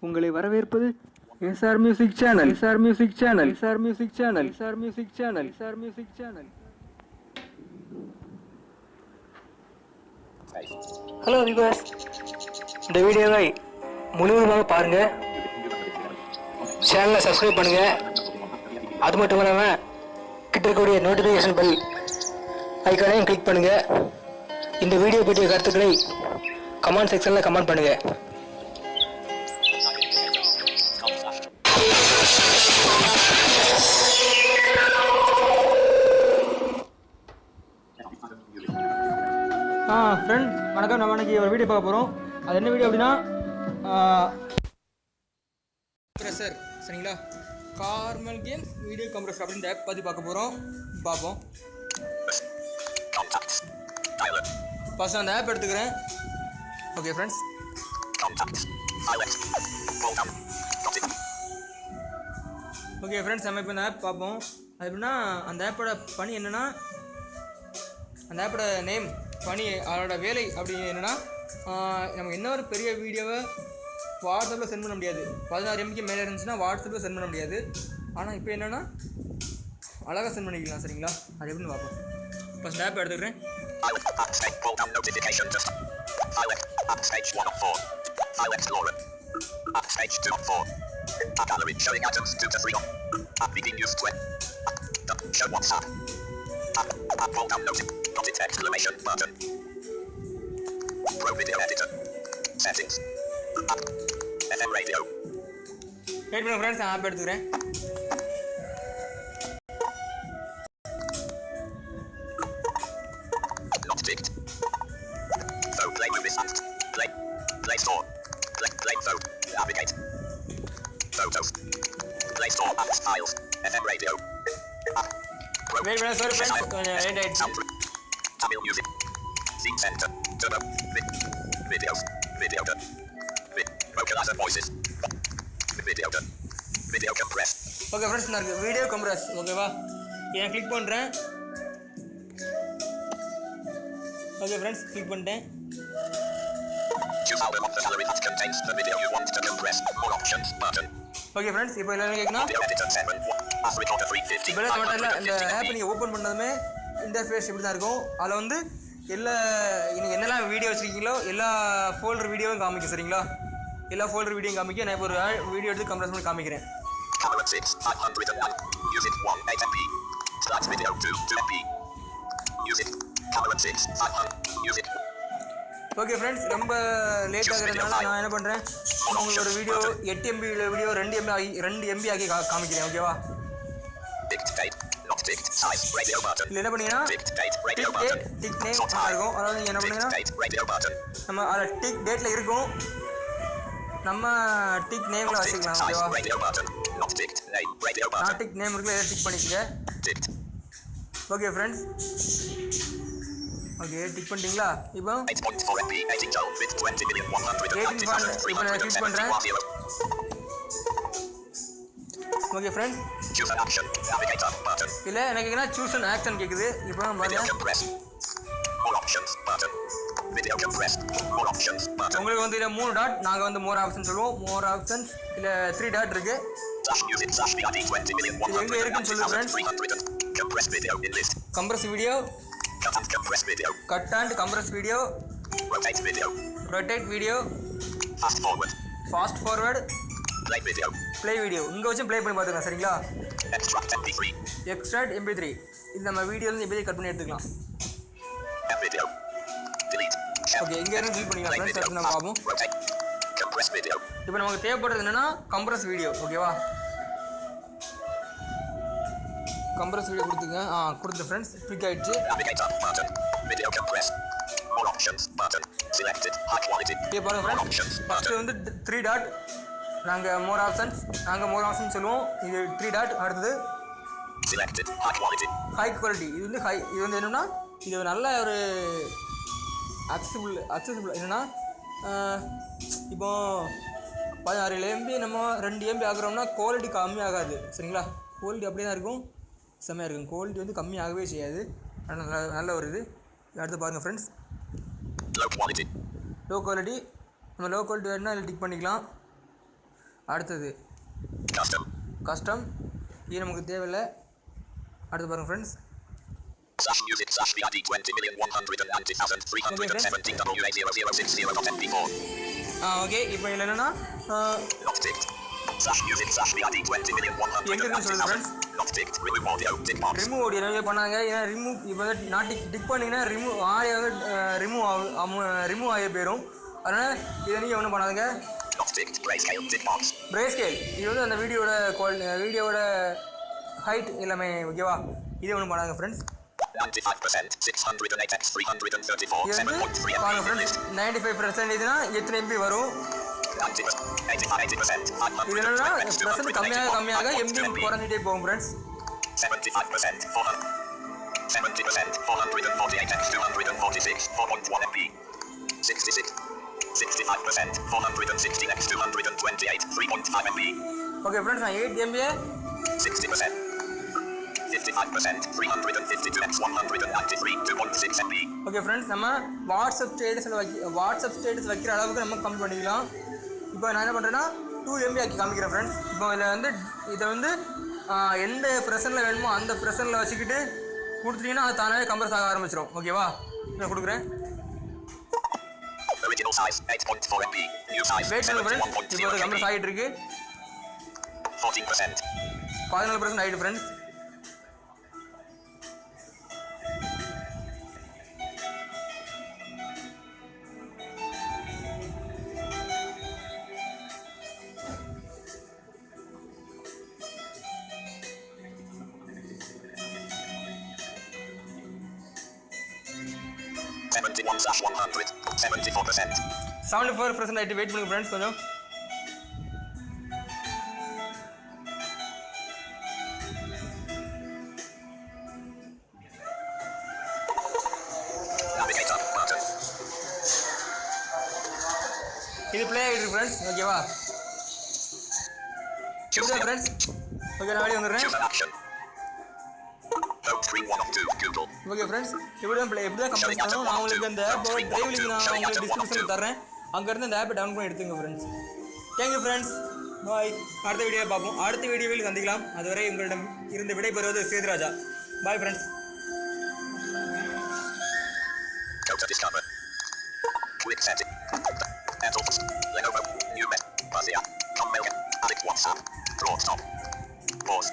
உங்களை வரவேற்பது SR music channel. SR music channel. SR music channel. SR music channel. SR music channel. Hello viewers, இந்த வீடியோவை முழுவதுமாக பாருங்க, சேனலை சப்ஸ்கிரைப் பண்ணுங்க. அது மட்டும் இல்லாமல் கிட்ட இருக்கக்கூடிய நோட்டிஃபிகேஷன் பெல் ஐக்கானையும் கிளிக் பண்ணுங்க. இந்த வீடியோ பற்றிய கருத்துக்களை கமெண்ட் செக்ஷனில் கமெண்ட் பண்ணுங்க. ஃப்ரெண்ட்ஸ் வணக்கம். நம்ம இன்னைக்கு ஒரு வீடியோ பார்க்க போகிறோம். அது என்ன வீடியோ அப்படின்னா கம்ப்ரஸர், சரிங்களா? கார்மல் கேம் வீடியோ கம்ப்ரஸர் அப்படின்ற ஆப் பற்றி பார்ப்போம். ஃபர்ஸ்ட் அந்த ஆப் எடுத்துக்கிறேன். ஓகே ஃப்ரெண்ட்ஸ், நம்ம இப்போ இந்த ஆப் பார்ப்போம். அது எப்படின்னா, அந்த ஆப்போட பணி என்னென்னா, அந்த ஆப்போட நேம் பணி, அதோட வேலை அப்படி என்னென்னா, நம்ம என்ன ஒரு பெரிய வீடியோவை வாட்ஸ்அப்பில் சென்ட் பண்ண முடியாது. 16 MB மேலே இருந்துச்சுன்னா வாட்ஸ்அப்பில் சென்ட் பண்ண முடியாது. ஆனால் இப்போ என்னென்னா அழகாக சென்ட் பண்ணிக்கலாம், சரிங்களா? அது எப்படின்னு பார்ப்போம். ஃபர்ஸ்ட் ஆப் எடுத்துக்கிறேன். Pro video editor. Settings. FM radio. Wait பண்ணுங்க ஃப்ரெண்ட்ஸ், ஆப் எடுத்துக்கிறேன். Not ticked. So play with this and play store. Play phone. Navigate. Photos. Play store apps files. FM radio. Wait பண்ணுங்க sir friends, கொஞ்சம் late ஆயிடுச்சு. Tamil music. Scene center. Turbo. Videos. Video. Vocalizer voices. Video compress. Okay friends, நான் இருக்கு video compress. ஓகேவா, ஏன் click பண்ணுறேன். Okay friends, click பண்ணிட்டேன். Choose album of the gallery that contains the video you want to compress. More options button. Okay friends, இப்போ எல்லாரும் கேட்கணும். Video editor 7. As recorder 350. இப்போ இந்த ஆப் நீங்கள் ஓப்பன் பண்ணதுமே இன்டர்ஃபேஸ் இப்படி தான் இருக்கும். அதில் வந்து நீங்கள் என்னெல்லாம் வீடியோ வச்சுருக்கீங்களோ எல்லா ஃபோல்டர் வீடியோவும் காமிக்கும், சரிங்களா? எல்லா ஃபோல்டர் வீடியோவும் காமிக்கும். நான் இப்போ ஒரு வீடியோ எடுத்து கம்ப்ரஸ் பண்ணி காமிக்கிறேன். Camera 6 501. Music 1 8 MB. Slide video 2 MB. Music. Camera 6 500. Music. Okay friends, ரொம்ப லேட் ஆகிறதுனால நான் என்ன பண்ணுறேன், உங்களுக்கு ஒரு வீடியோ 8 MB வீடியோ 2 MB ஆகி காமிக்கிறேன். ஓகேவா? இதில் என்ன பண்ணீங்கன்னா டிக் நேம் இருக்கும். அதாவது நீங்கள் என்ன பண்ணீங்கன்னா, நம்ம அதில் டிக் டேட்டில் இருக்கும், நம்ம டிக் நேமில் வச்சுக்கலாம். ஓகேவா? நான் டிக் நேம் இருக்குல்ல, டிக் பண்ணிக்கங்க. ஓகே ஃப்ரெண்ட்ஸ், ஓகே டிக் பண்ணிட்டீங்களா? இப்போ 18 இப்போ நான் கிளிக் பண்ணுறேன். ஓகே ஃப்ரெண்ட்ஸ், இல்லை எனக்கு என்ன சூஸ் அண்ட் ஆக்ஷன் கேட்குது. இப்போ உங்களுக்கு வந்து இதில் 3 டாட், நாங்கள் வந்து மோர் ஆப்ஷன் சொல்லுவோம். மோர் ஆப்ஷன்ஸ் இல்லை 3 டாட் இருக்கு. இது எங்கே இருக்குன்னு சொல்லுங்கள் friends. Compress video, cut and compress video, rotate video, fast forward, play video. இங்கே வச்சு ப்ளே பண்ணி பார்த்துக்கலாம், சரிங்களா? Extract MP3. இது நம்ம வீடியோவில் MP3 கட் பண்ணி எடுத்துக்கலாம். ஓகே, இங்கே இருந்து டிலீட் பண்ணிக்கலாம் ஃப்ரெண்ட்ஸ். அடுத்து நம்ம பார்ப்போம். இப்போ நமக்கு தேவைப்படுறது என்னென்னா கம்ப்ரஸ் வீடியோ. ஓகேவா? கம்ப்ரஸ் வீடியோ கொடுத்துங்க. கொடுத்து ஃப்ரெண்ட்ஸ், கிளிக் ஆகிடுச்சு. இப்போ பாருங்கள் ஃப்ரெண்ட்ஸ், ஃபஸ்ட்டு வந்து 3 டாட், நாங்கள் மோர் ஆப்ஷன் சொல்லுவோம். இது 3 டாட். அடுத்தது ஹை குவாலிட்டி. இது வந்து என்னென்னா, இது நல்ல ஒரு அக்சசிபிள் என்னென்னா, இப்போ 16 MB நம்ம 2 MB ஆகுறோம்னா குவாலிட்டி கம்மியாகாது, சரிங்களா? குவாலிட்டி அப்படியே தான் இருக்கும், செம்மையாக இருக்கும். குவாலிட்டி வந்து கம்மியாகவே செய்யாது. நல்ல ஒரு இது. அடுத்து பாருங்கள் ஃப்ரெண்ட்ஸ், லோ குவாலிட்டி நம்ம லோ குவாலிட்டி வேணும்னா இதில் டிக் பண்ணிக்கலாம். அடுத்தது கஸ்டம், இது நமக்கு தேவையில்லை. அடுத்து பாருங்கள் ஃப்ரெண்ட்ஸ், /music /VID 20,190,317 ஓகே. இப்போ இதில் என்னென்னா /music /VID 20,190,317 ரிமூவ் ஆடியோ என்ன பண்ணாங்க. ஏன்னா ரிமூவ் இப்போ வந்து நான் டிக் பண்ணிங்கன்னா ஆடியோ வந்து ரிமூவ் ஆகி போயிடும். அதனால் இதை நீங்கள் ஒன்றும் பண்ணாதுங்க. பிரேஸ்கேல் இது வந்து அந்த வீடியோவோட ஹைட் எல்லாமே ஓகேவா. இதே ஒன்றும் பண்ணாதுங்க ஃப்ரெண்ட்ஸ். 95% 608x334 7.3 ஃப்ரெண்ட்ஸ் 95% இதுனா எத்தனை எம்பி வரும். 80% இது என்னன்னா பர்சன்ட் கம்மியாக எம்பி குறைஞ்சிட்டே போகும் friends. 75% 448x246 4.1 MB 65% 416x228 3.5 MB. Okay friends, நான் 8 MB 60% 55% 352x193 2.6 MB. Okay friends, நம்ம வாட்ஸ்அப் ஸ்டேட்டஸ் வைக்கிற அளவுக்கு நம்ம கம்மி பண்ணிக்கலாம். இப்போ நான் என்ன பண்ணுறேன்னா 2 MB ஆக்கி காமிக்கிறேன் ஃப்ரெண்ட்ஸ். இப்போ இதை வந்து எந்த ப்ரெஷரில் வேணுமோ அந்த ப்ரெஷரில் வச்சுக்கிட்டு கொடுத்துட்டீங்கன்னா அது தானாகவே கம்ப்ரஸ் ஆக ஆரம்பிச்சிடும். ஓகேவா, நான் கொடுக்குறேன். Original size 8.4 MB. New size 7.1.0 இப்போ அது கம்ப்ரஸ் ஆகிட்டு இருக்கு. 14% 14% ஆகிட்டு ஃப்ரெண்ட்ஸ். /100 74%. 74% ஆகிட்டு. வெயிட் பண்ணுங்க ஃப்ரெண்ட்ஸ் கொஞ்சம். இது ப்ளே ஆகிட்டு ஃப்ரெண்ட்ஸ். ஓகேவா ஃப்ரெண்ட்ஸ். ஓகே, நான் வெளியே வந்துடுறேன். ஓகே ஃப்ரெண்ட்ஸ், எப்படி தான் கம்ப்ளீட் பண்ணணும். நான் உங்களுக்கு அந்த ஆப்போட டிரைவ் லிங்க் நான் உங்களுக்கு டிஸ்கிரிப்ஷனில் தரேன். அங்கேருந்து அந்த ஆப்பை டவுன் பண்ணி எடுத்துங்க ஃப்ரெண்ட்ஸ். தேங்க்யூ ஃப்ரெண்ட்ஸ், பாய். அடுத்த வீடியோவை பார்ப்போம். அடுத்த வீடியோவில் சந்திக்கலாம். அதுவரை உங்களிடம் இருந்து விடைபெறுவது Sethuraja. Bye friends. Quick setting. Adults. Lenovo. New Met. Buzzy. WhatsApp. Broad stop. Pause.